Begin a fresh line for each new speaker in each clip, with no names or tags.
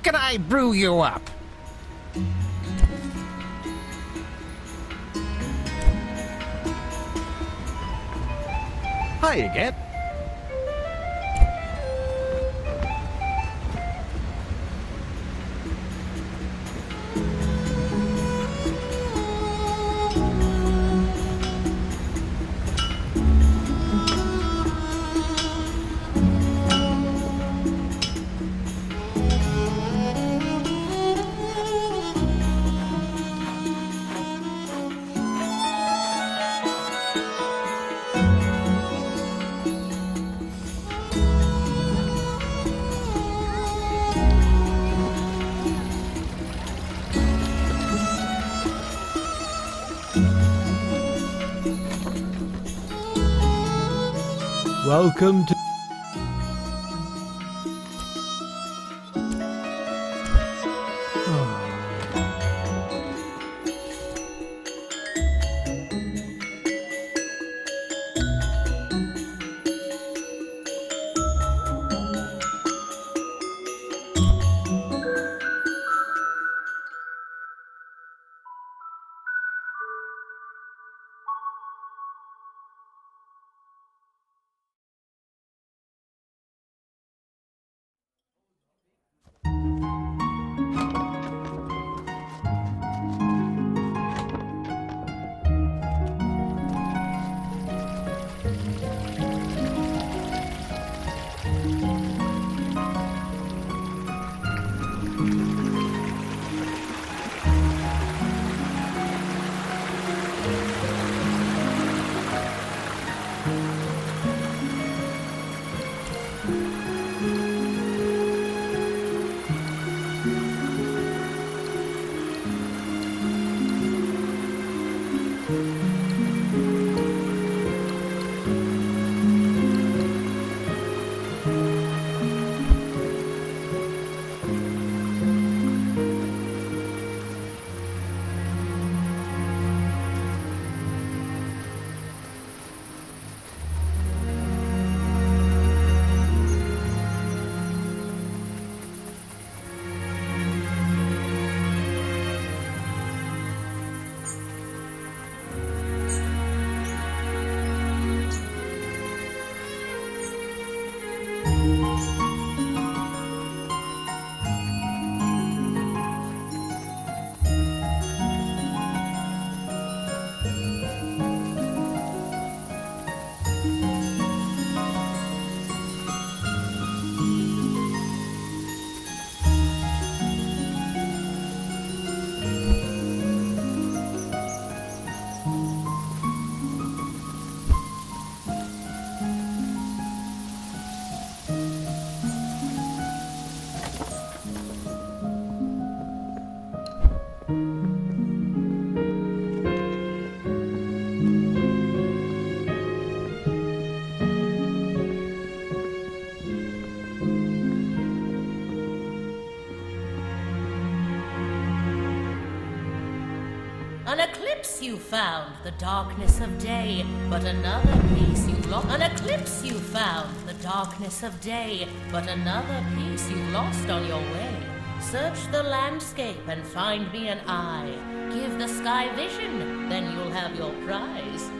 can I brew you up?
Hi again.
Welcome to...
An eclipse you found, the darkness of day, but another piece you lost. An eclipse you found, the darkness of day, but another piece you lost on your way. Search the landscape and find me an eye. Give the sky vision, then you'll have your prize.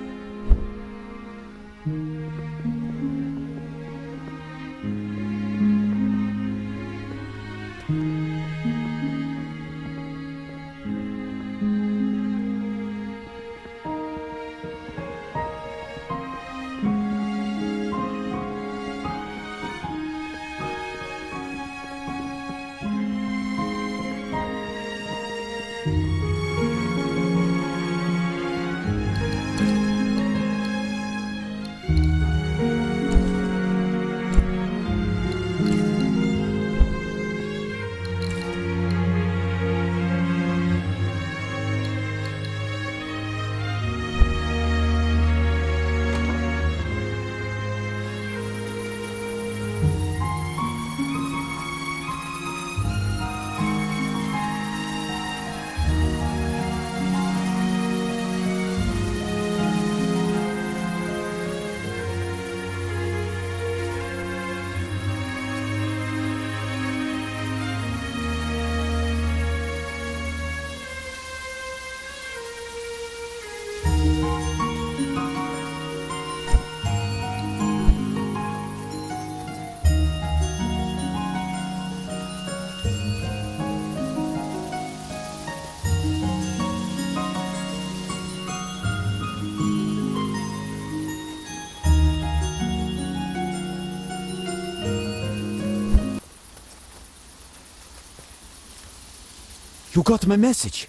You got my message.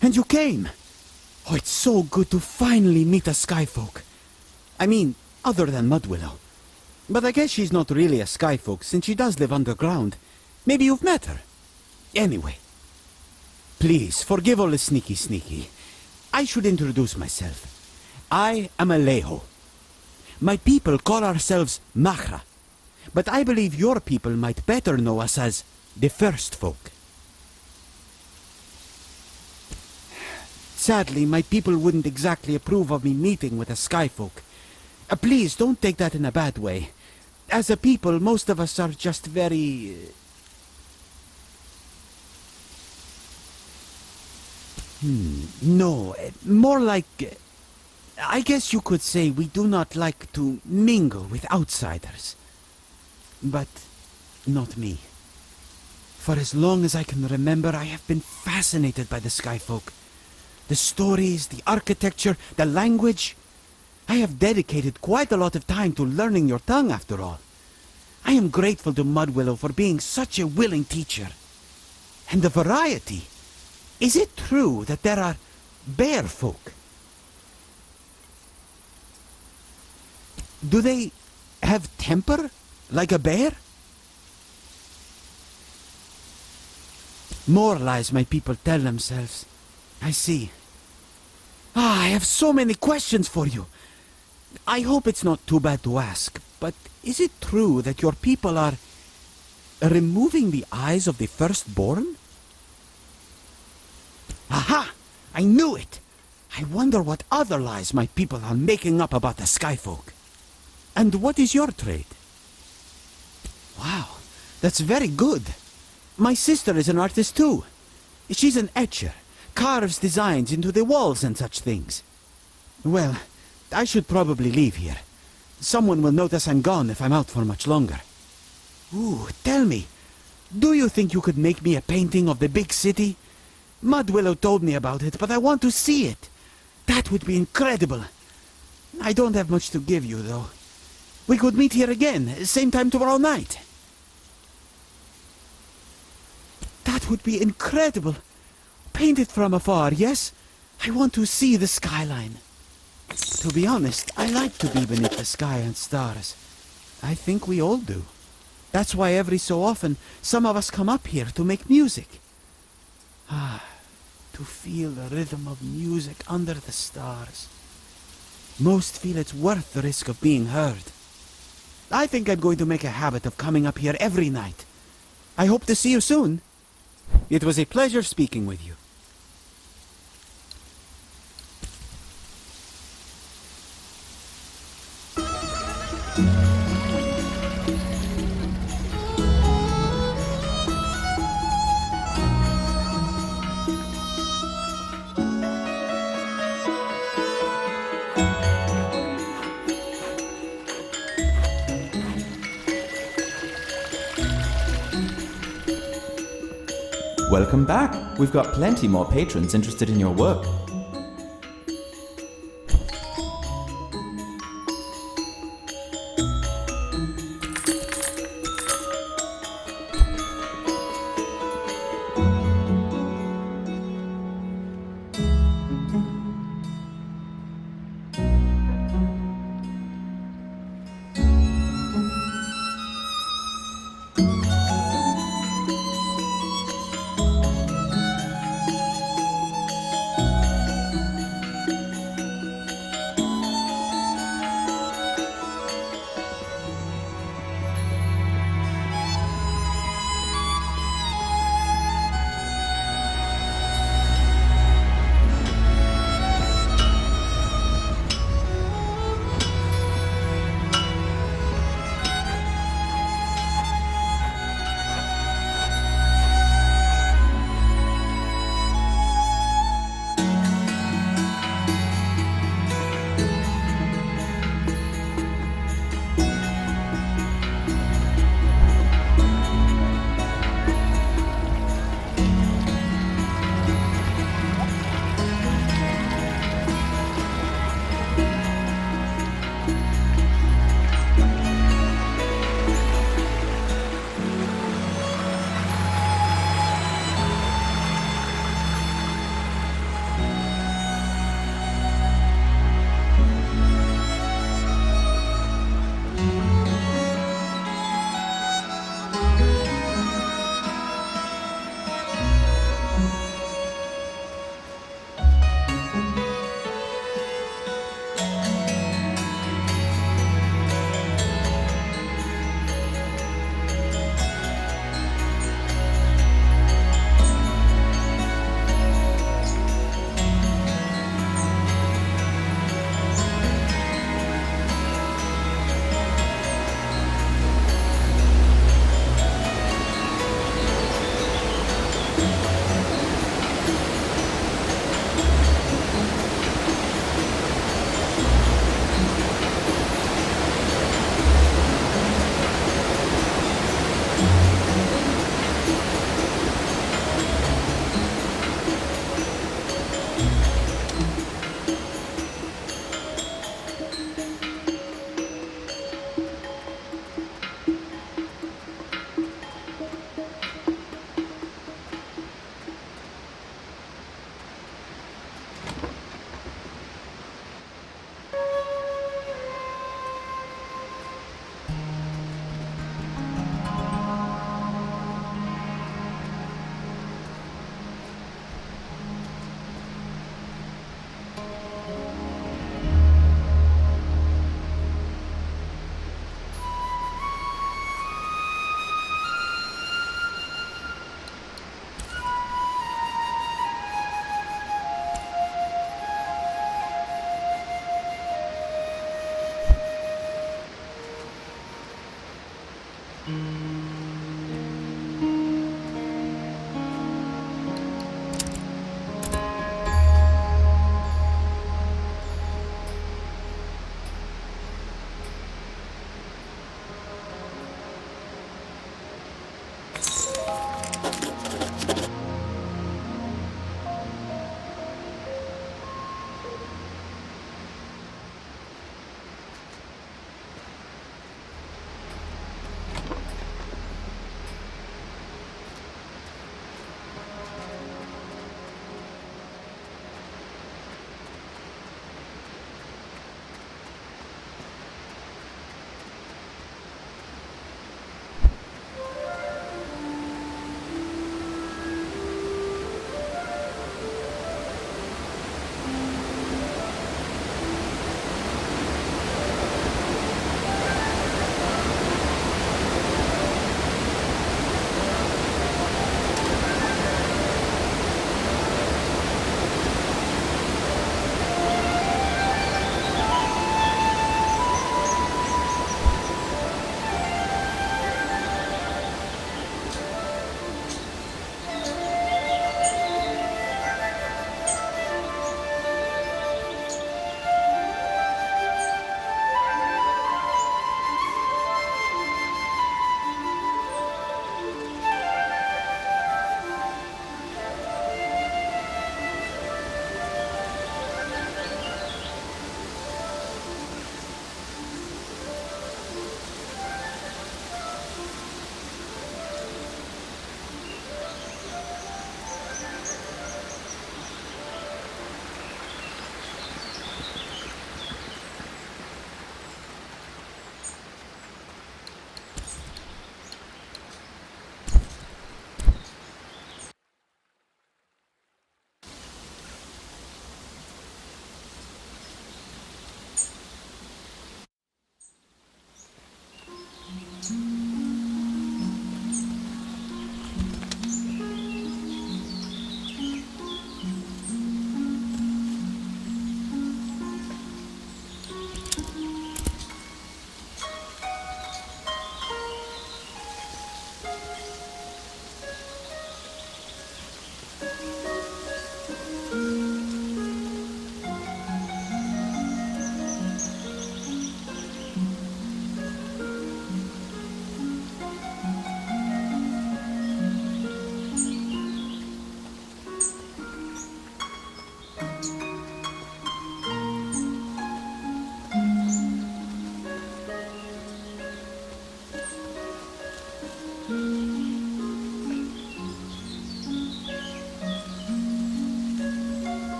And you came. Oh, it's so good to finally meet a skyfolk. I mean, other than Mudwillow. But I guess she's not really a skyfolk since she does live underground. Maybe you've met her. Anyway. Please, forgive all the sneaky. I should introduce myself. I am Alejo. My people call ourselves Machra. But I believe your people might better know us as the First Folk. Sadly, my people wouldn't exactly approve of me meeting with a skyfolk. Please, don't take that in a bad way. As a people, most of us are just very... No, more like... I guess you could say we do not like to mingle with outsiders. But not me. For as long as I can remember, I have been fascinated by the skyfolk. The stories, the architecture, the language. I have dedicated quite a lot of time to learning your tongue, after all. I am grateful to Mudwillow for being such a willing teacher. And the variety. Is it true that there are bear folk? Do they have temper, like a bear? More lies my people tell themselves. I see. I have so many questions for you. I hope it's not too bad to ask, but is it true that your people are removing the eyes of the firstborn? Aha! I knew it! I wonder what other lies my people are making up about the skyfolk. And what is your trade? Wow, that's very good. My sister is an artist too. She's an etcher, carves designs into the walls and such things. Well, I should probably leave here. Someone will notice I'm gone if I'm out for much longer. Ooh, tell me, do you think you could make me a painting of the big city? Mudwillow told me about it, but I want to see it. That would be incredible. I don't have much to give you, though. We could meet here again, same time tomorrow night. That would be incredible. Paint it from afar, yes? I want to see the skyline. To be honest, I like to be beneath the sky and stars. I think we all do. That's why every so often, some of us come up here to make music. To feel the rhythm of music under the stars. Most feel it's worth the risk of being heard. I think I'm going to make a habit of coming up here every night. I hope to see you soon. It was a pleasure speaking with you.
Welcome back. We've got plenty more patrons interested in your work.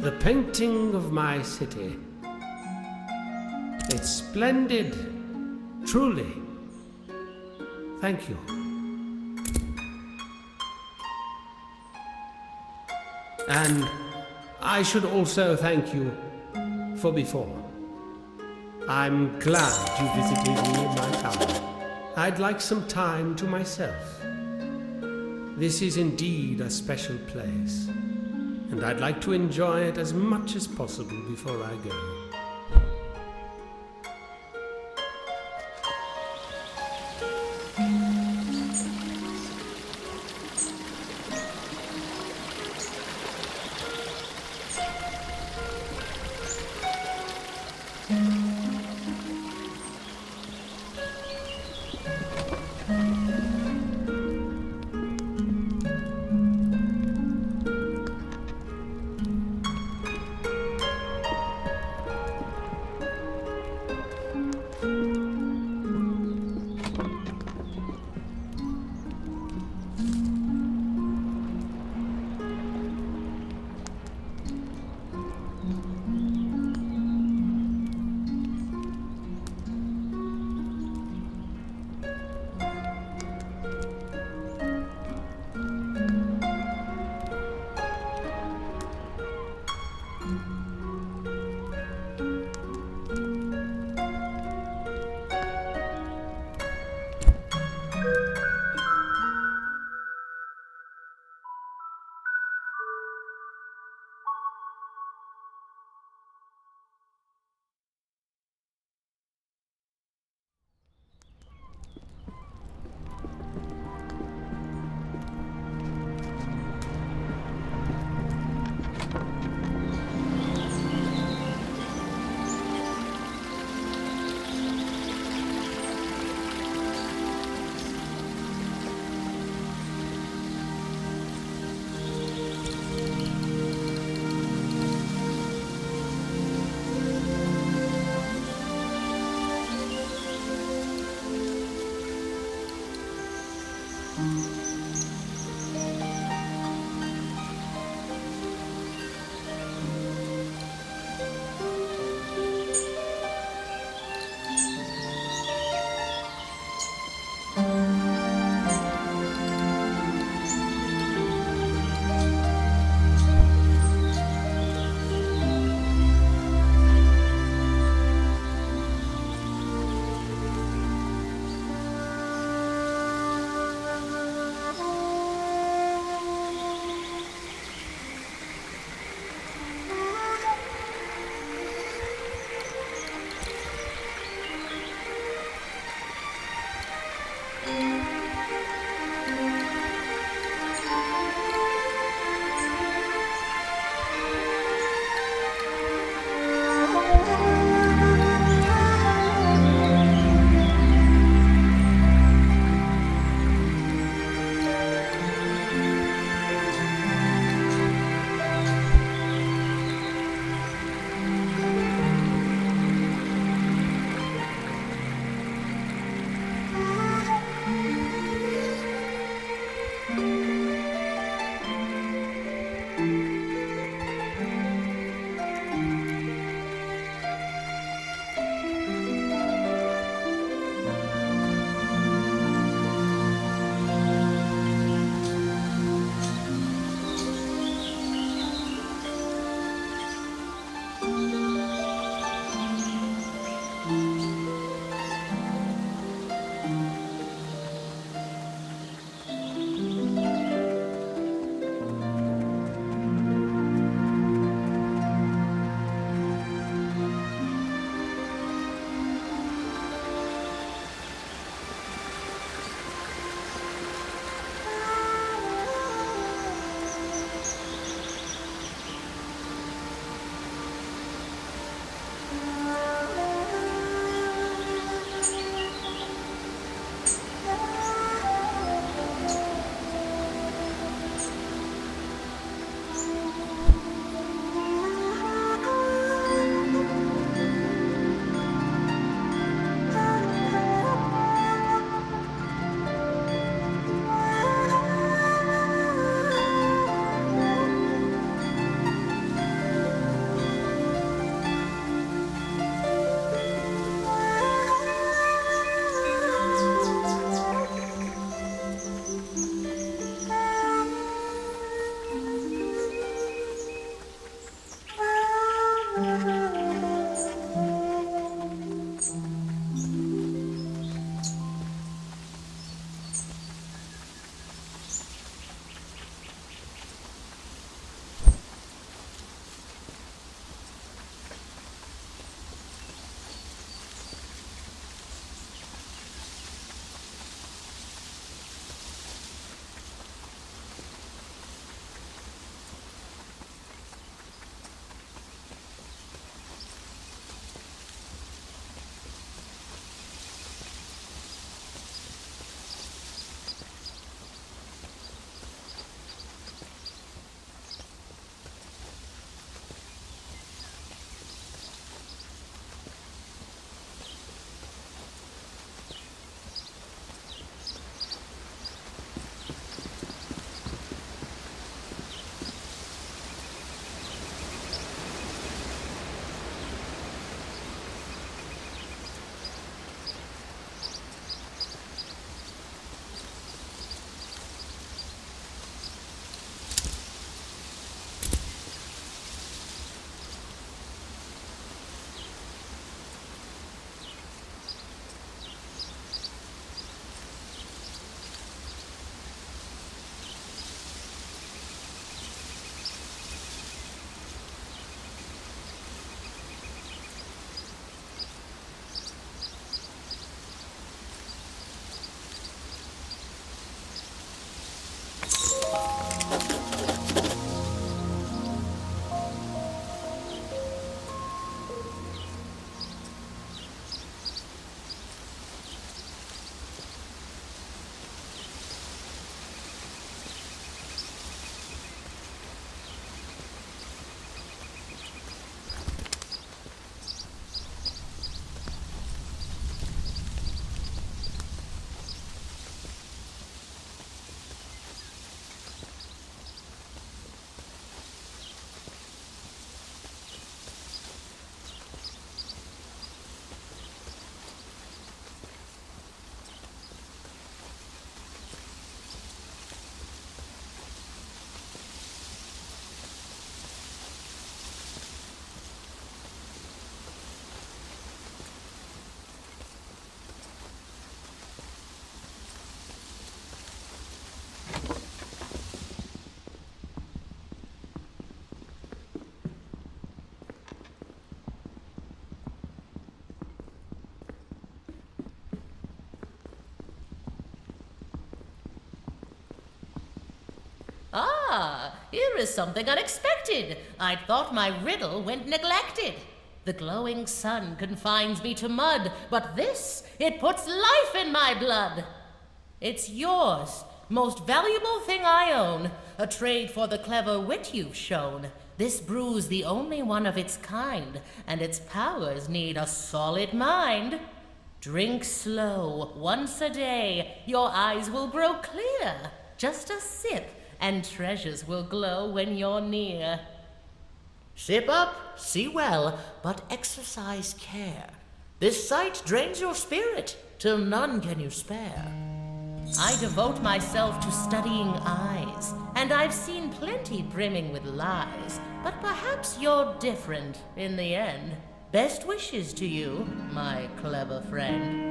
The painting of my city. It's splendid, truly. Thank you. And I should also thank you for before. I'm glad you visited me in my tower. I'd like some time to myself. This is indeed a special place, and I'd like to enjoy it as much as possible before I go.
Here is something unexpected. I thought my riddle went neglected. The glowing sun confines me to mud, but this, it puts life in my blood. It's yours, most valuable thing I own, a trade for the clever wit you've shown. This brew's the only one of its kind, and its powers need a solid mind. Drink slow, once a day, your eyes will grow clear. Just a sip, and treasures will glow when you're near. Sip up, see well, but exercise care. This sight drains your spirit, till none can you spare. I devote myself to studying eyes, and I've seen plenty brimming with lies, but perhaps you're different in the end. Best wishes to you, my clever friend.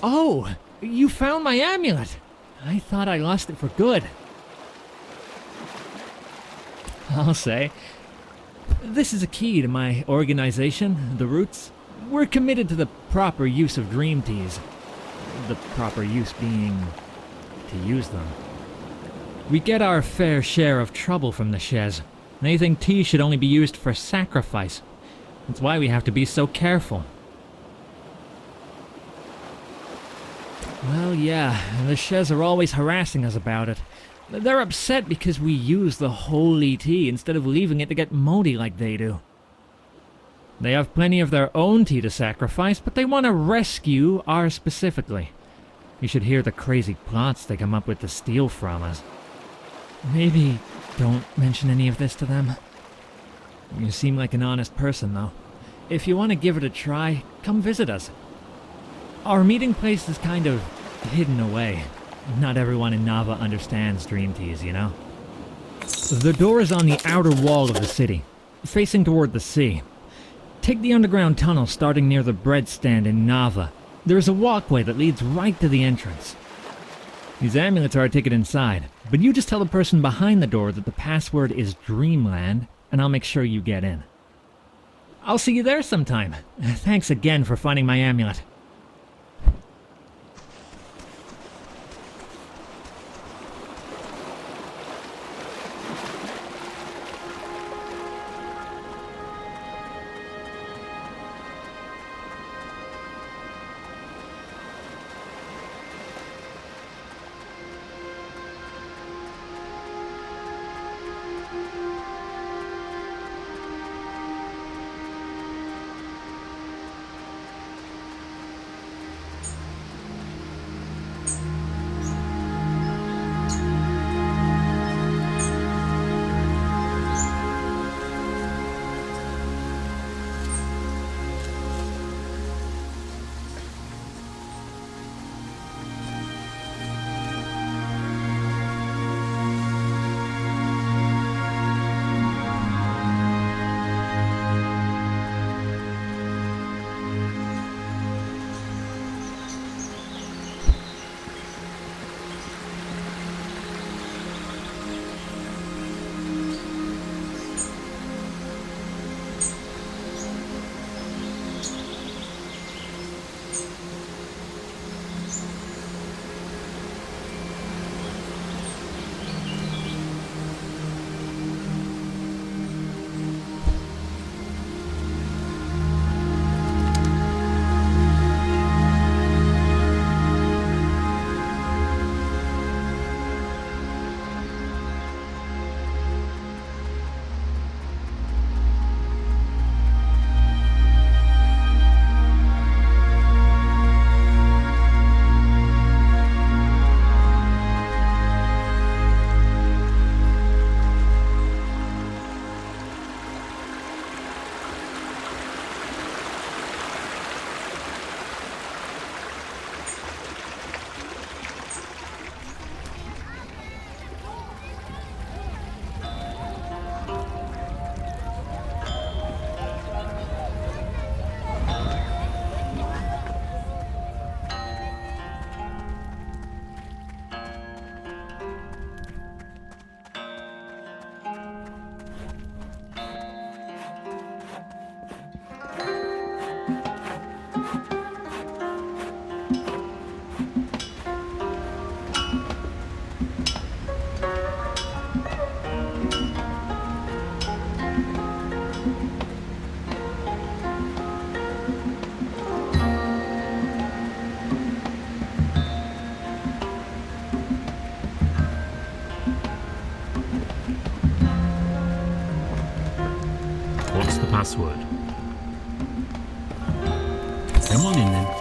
Oh, you found my amulet. I thought I lost it for good. I'll say. This is a key to my organization, the Roots. We're committed to the proper use of dream teas. The proper use being to use them. We get our fair share of trouble from the Shez. They think tea should only be used for sacrifice. That's why we have to be so careful. Well, yeah, the Shez are always harassing us about it. They're upset because we use the holy tea instead of leaving it to get moldy like they do. They have plenty of their own tea to sacrifice, but they want to rescue ours specifically. You should hear the crazy plots they come up with to steal from us. Maybe don't mention any of this to them. You seem like an honest person, though. If you want to give it a try, come visit us. Our meeting place is kind of hidden away. Not everyone in Nava understands dream teas, you know? The door is on the outer wall of the city, facing toward the sea. Take the underground tunnel starting near the bread stand in Nava. There is a walkway that leads right to the entrance. These amulets are a ticket inside, but you just tell the person behind the door that the password is Dreamland, and I'll make sure you get in. I'll see you there sometime. Thanks again for finding my amulet.
What's the password? Come on in then.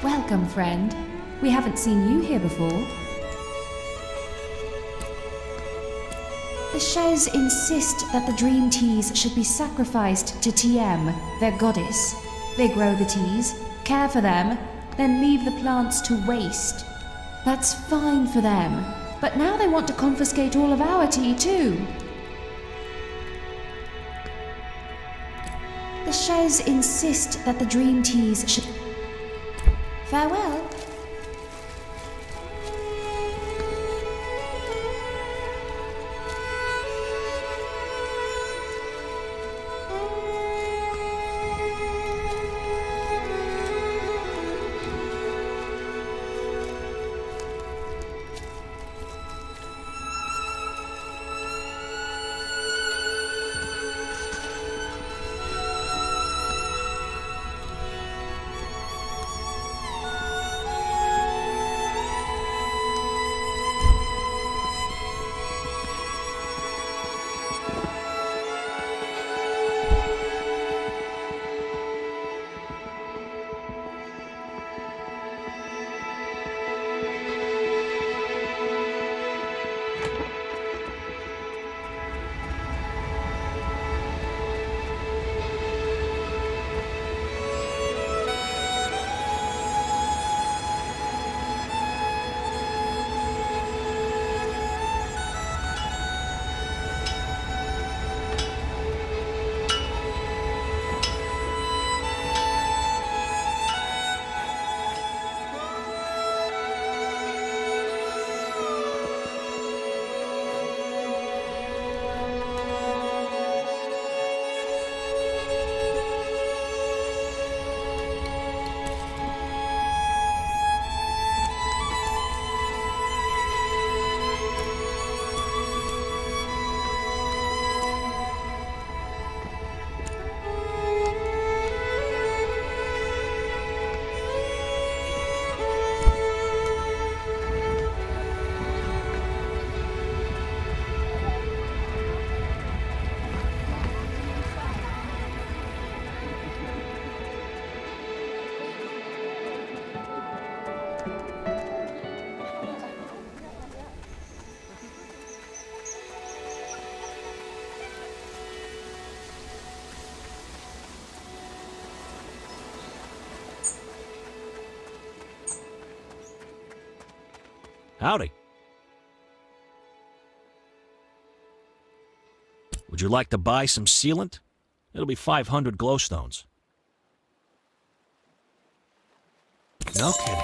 Welcome, friend. We haven't seen you here before. The Shez insist that the dream teas should be sacrificed to TM, their goddess. They grow the teas, care for them, then leave the plants to waste. That's fine for them, but now they want to confiscate all of our tea too. The Shez insist that the dream teas should... Farewell.
Howdy. Would you like to buy some sealant? It'll be 500 glowstones. No kidding.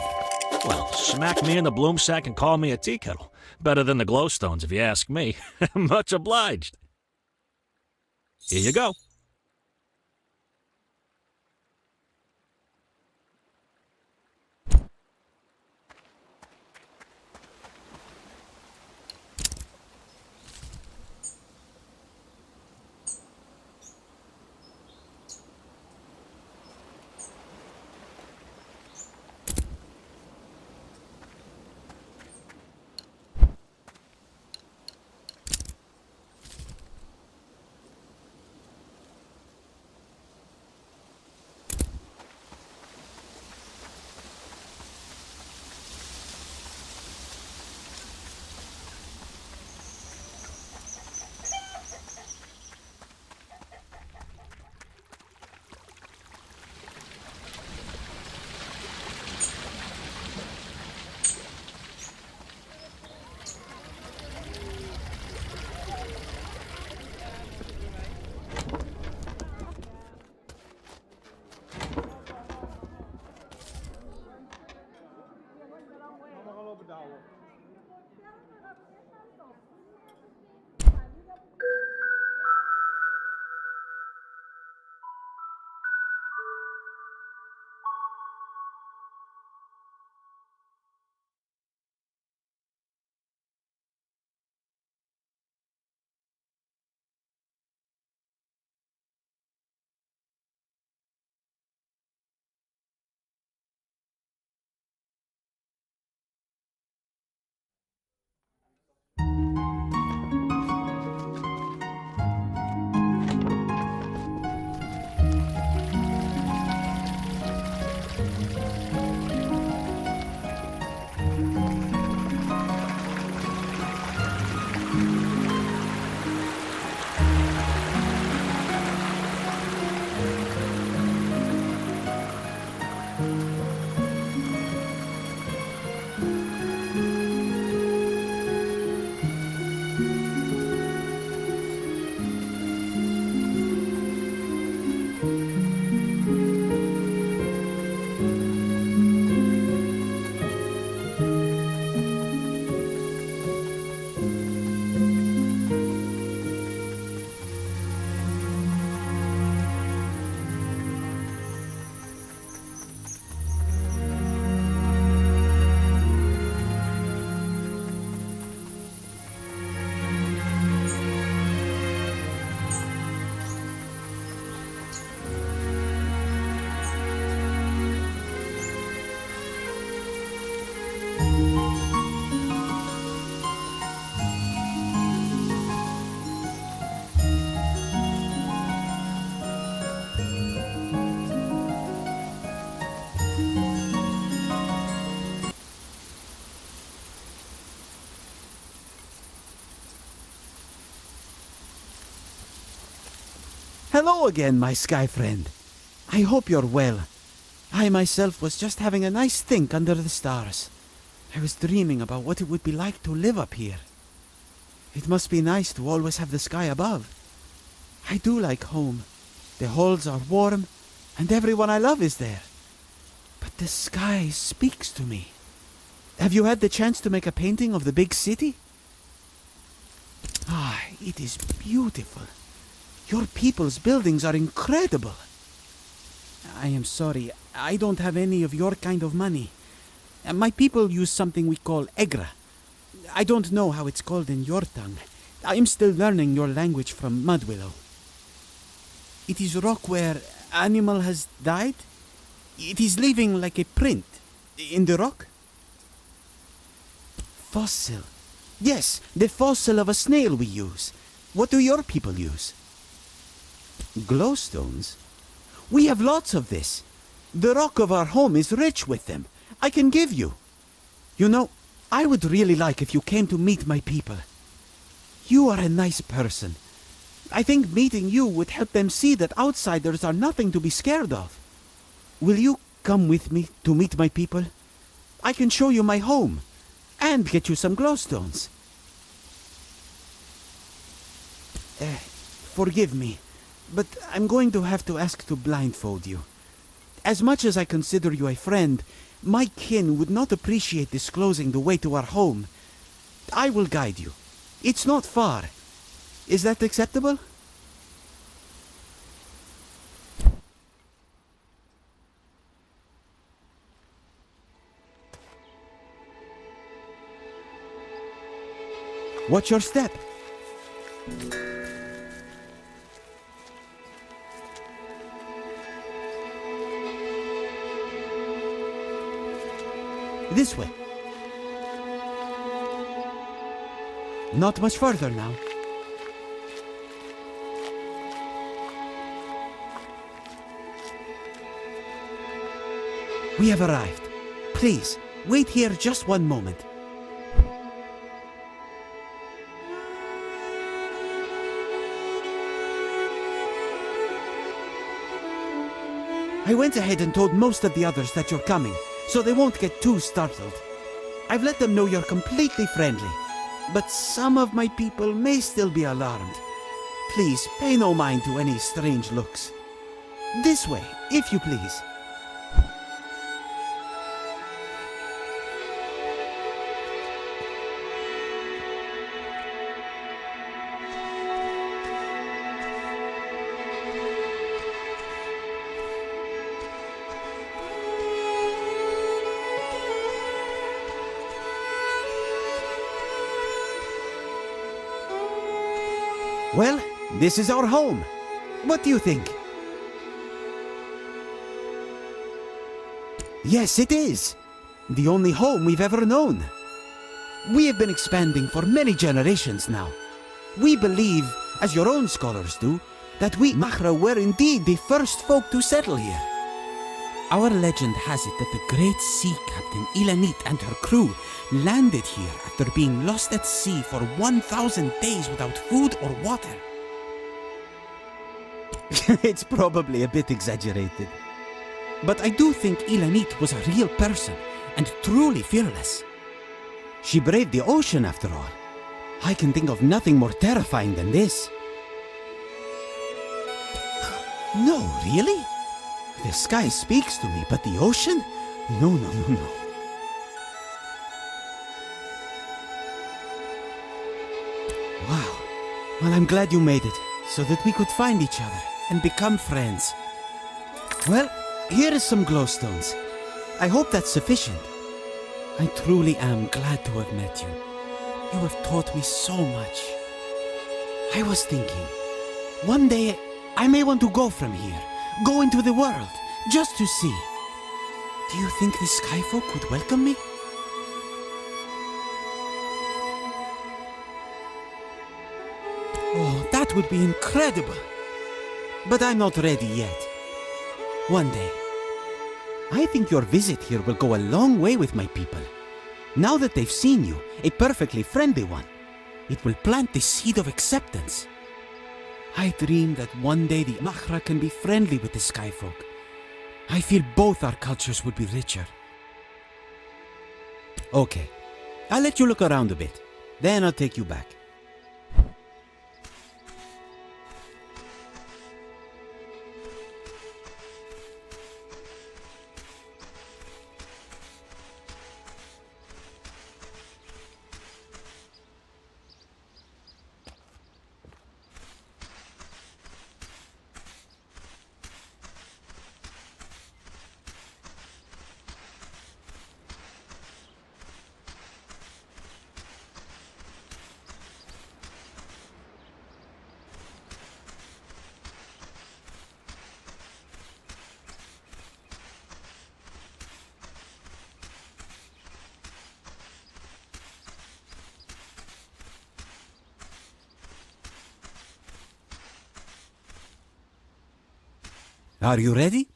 Well, smack me in the bloom sack and call me a tea kettle. Better than the glowstones, if you ask me. Much obliged. Here you go.
Hello again, my sky friend. I hope you're well. I myself was just having a nice think under the stars. I was dreaming about what it would be like to live up here. It must be nice to always have the sky above. I do like home. The halls are warm, and everyone I love is there. But the sky speaks to me. Have you had the chance to make a painting of the big city? Ah, it is beautiful. Your people's buildings are incredible. I am sorry, I don't have any of your kind of money. My people use something we call egra. I don't know how it's called in your tongue. I am still learning your language from Mudwillow. It is rock where animal has died. It is leaving like a print in the rock. Fossil. Yes, the fossil of a snail we use. What do your people use? Glowstones? We have lots of this. The rock of our home is rich with them. I can give you. You know, I would really like if you came to meet my people. You are a nice person. I think meeting you would help them see that outsiders are nothing to be scared of. Will you come with me to meet my people? I can show you my home and get you some glowstones. Forgive me, but I'm going to have to ask to blindfold you. As much as I consider you a friend, my kin would not appreciate disclosing the way to our home. I will guide you. It's not far. Is that acceptable? Watch your step. This way. Not much further now. We have arrived. Please, wait here just one moment. I went ahead and told most of the others that you're coming, so they won't get too startled. I've let them know you're completely friendly, but some of my people may still be alarmed. Please, pay no mind to any strange looks. This way, if you please. Well, this is our home. What do you think? Yes, it is. The only home we've ever known. We have been expanding for many generations now. We believe, as your own scholars do, that we Mahra were indeed the first folk to settle here. Our legend has it that the great sea captain Ilanit and her crew landed here after being lost at sea for 1,000 days without food or water. It's probably a bit exaggerated. But I do think Ilanit was a real person and truly fearless. She braved the ocean after all. I can think of nothing more terrifying than this. No, really? The sky speaks to me, but the ocean? No. Wow. Well, I'm glad you made it, so that we could find each other and become friends. Well, here is some glowstones. I hope that's sufficient. I truly am glad to have met you. You have taught me so much. I was thinking, one day I may want to go from here, go into the world, just to see. Do you think the Skyfolk would welcome me? Oh, that would be incredible. But I'm not ready yet. One day. I think your visit here will go a long way with my people. Now that they've seen you, a perfectly friendly one, it will plant the seed of acceptance. I dream that one day the Mahra can be friendly with the Skyfolk. I feel both our cultures would be richer. Okay, I'll let you look around a bit. Then I'll take you back. Are you ready?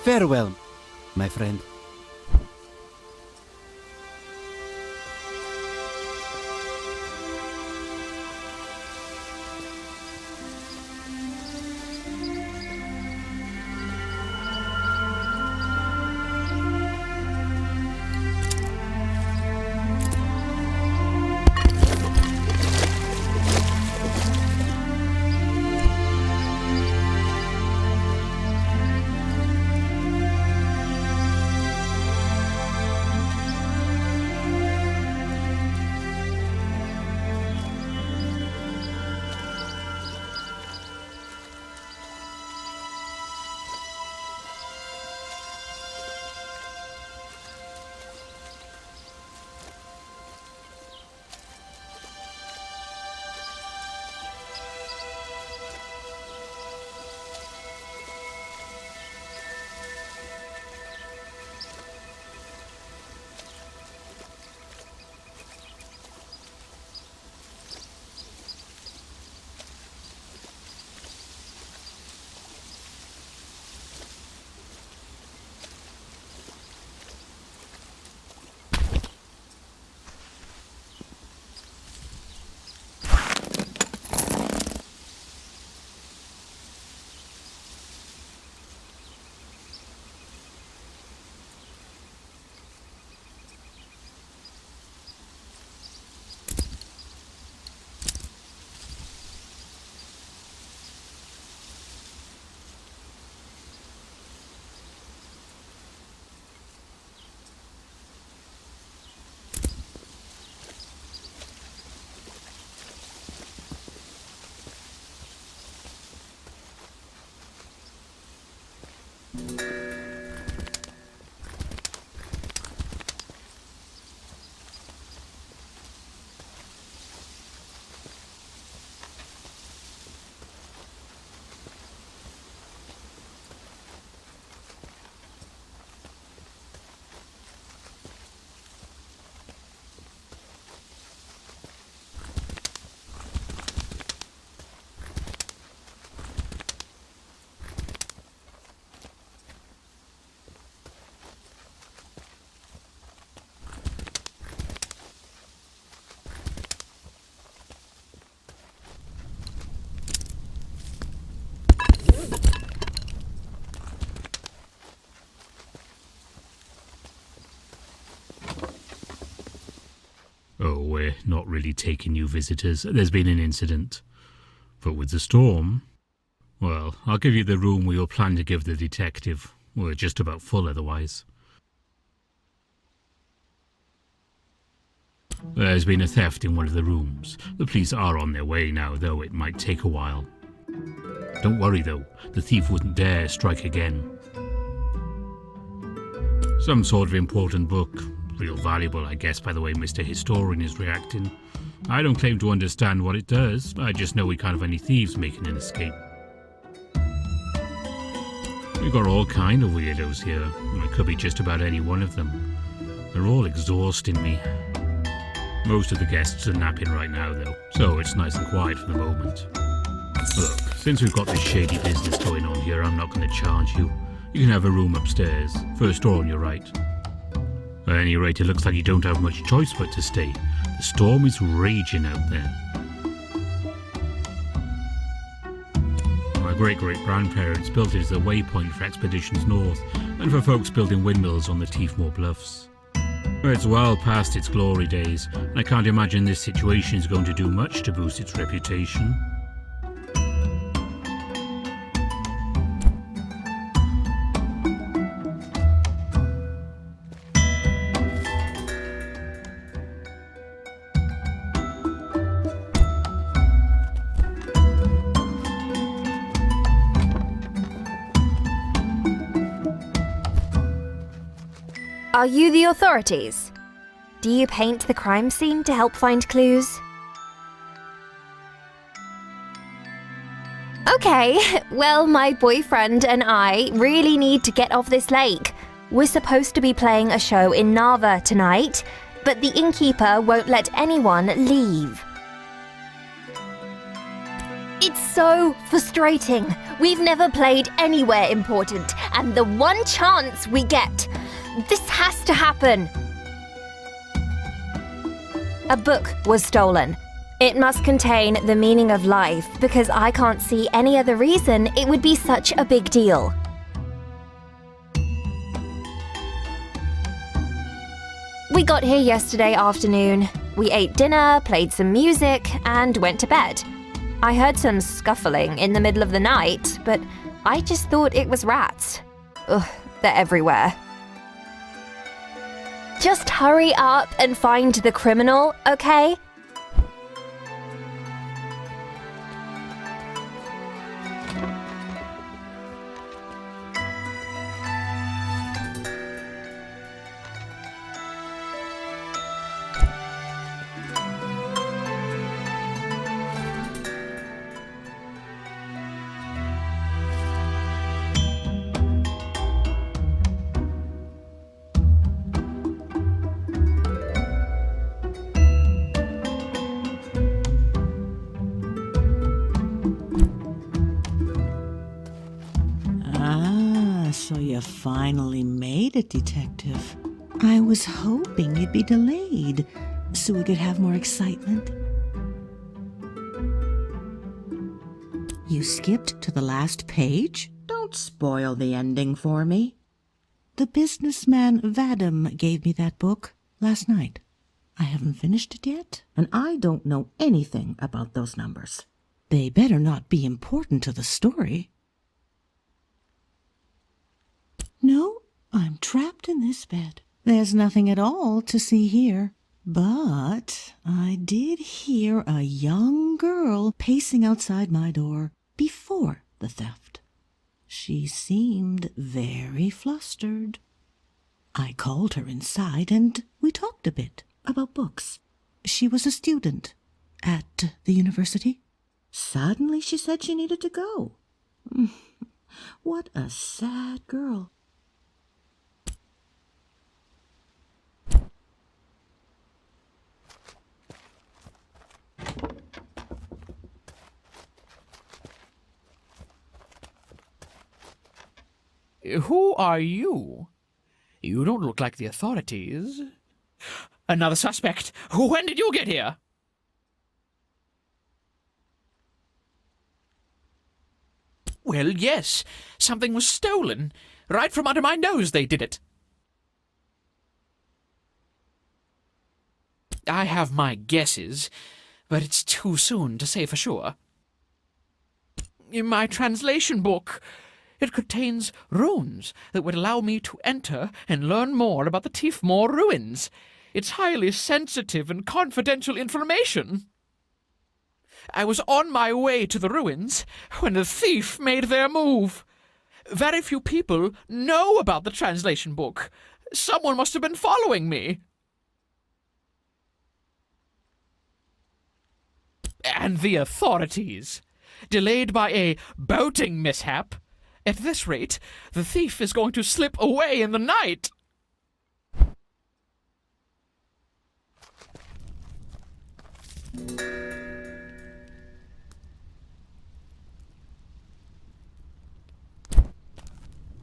Farewell, my friend.
Oh, we're not really taking new visitors. There's been an incident. But with the storm... Well, I'll give you the room we all plan to give the detective. We're just about full otherwise. There's been a theft in one of the rooms. The police are on their way now, though it might take a while. Don't worry, though. The thief wouldn't dare strike again. Some sort of important book. Real valuable, I guess, by the way Mr. Historian is reacting. I don't claim to understand what it does. I just know we can't have any thieves making an escape. We've got all kind of weirdos here. It could be just about any one of them. They're all exhausting me. Most of the guests are napping right now, though, so it's nice and quiet for the moment. Look, since we've got this shady business going on here, I'm not going to charge you. You can have a room upstairs, first door on your right. At any rate, it looks like you don't have much choice but to stay. The storm is raging out there. My great-great-grandparents built it as a waypoint for expeditions north and for folks building windmills on the Teefmore Bluffs. It's well past its glory days, and I can't imagine this situation is going to do much to boost its reputation.
Are you the authorities? Do you paint the crime scene to help find clues? Okay, well, my boyfriend and I really need to get off this lake. We're supposed to be playing a show in Narva tonight, but the innkeeper won't let anyone leave. It's so frustrating. We've never played anywhere important, and the one chance we get, this has to happen. A book was stolen. It must contain the meaning of life because I can't see any other reason it would be such a big deal. We got here yesterday afternoon. We ate dinner, played some music, and went to bed. I heard some scuffling in the middle of the night, but I just thought it was rats. Ugh, they're everywhere. Just hurry up and find the criminal, okay?
So you finally made it, Detective. I was hoping you'd be delayed so we could have more excitement. You skipped to the last page? Don't spoil the ending for me. The businessman Vadim gave me that book last night. I haven't finished it yet, and I don't know anything about those numbers. They better not be important to the story. No, I'm trapped in this bed. There's nothing at all to see here. But I did hear a young girl pacing outside my door before the theft. She seemed very flustered. I called her inside and we talked a bit about books. She was a student at the university. Suddenly she said she needed to go. What a sad girl.
Who are you? You don't look like the authorities. Another suspect. When did you get here? Well, yes. Something was stolen. Right from under my nose they did it. I have my guesses, but it's too soon to say for sure. In my translation book, it contains runes that would allow me to enter and learn more about the Teefmore ruins. It's highly sensitive and confidential information. I was on my way to the ruins when the thief made their move. Very few people know about the translation book. Someone must have been following me. And the authorities, delayed by a boating mishap. At this rate, the thief is going to slip away in the night.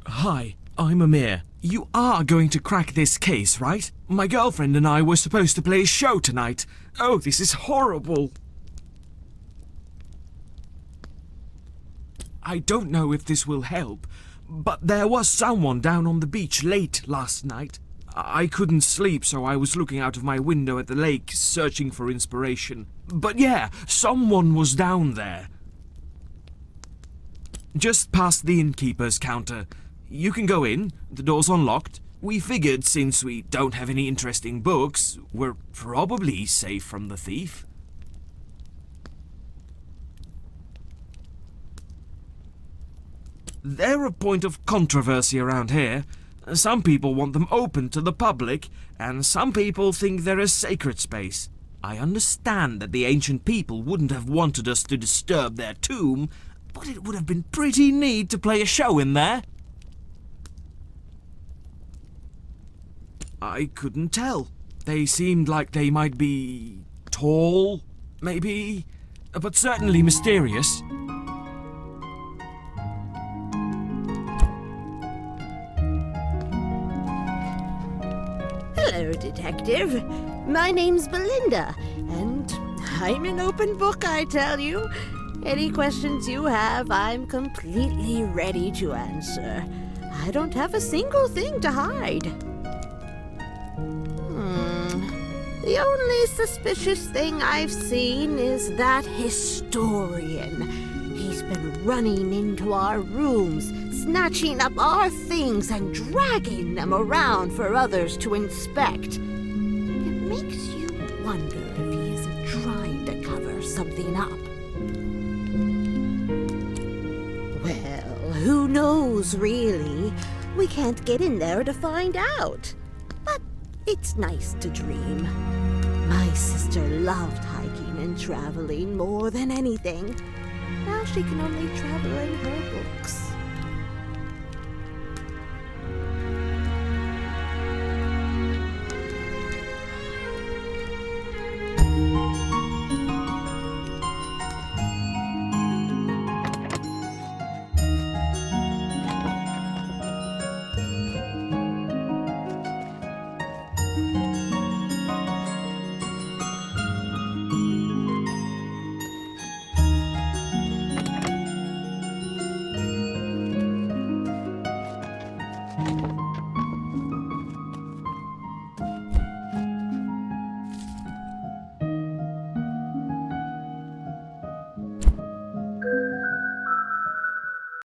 Hi, I'm Amir. You are going to crack this case, right? My girlfriend and I were supposed to play a show tonight. Oh, this is horrible. I don't know if this will help, but there was someone down on the beach late last night. I couldn't sleep, so I was looking out of my window at the lake, searching for inspiration. But yeah, someone was down there. Just past the innkeeper's counter. You can go in, the door's unlocked. We figured since we don't have any interesting books, we're probably safe from the thief. They're a point of controversy around here. Some people want them open to the public, and some people think they're a sacred space. I understand that the ancient people wouldn't have wanted us to disturb their tomb, but it would have been pretty neat to play a show in there. I couldn't tell. They seemed like they might be tall, maybe, but certainly mysterious.
Hello, Detective. My name's Belinda, and I'm an open book, I tell you. Any questions you have, I'm completely ready to answer. I don't have a single thing to hide. The only suspicious thing I've seen is that historian. He's been running into our rooms, snatching up our things and dragging them around for others to inspect. It makes you wonder if he isn't trying to cover something up. Well, who knows, really? We can't get in there to find out. But it's nice to dream. My sister loved hiking and traveling more than anything. Now she can only travel in her books.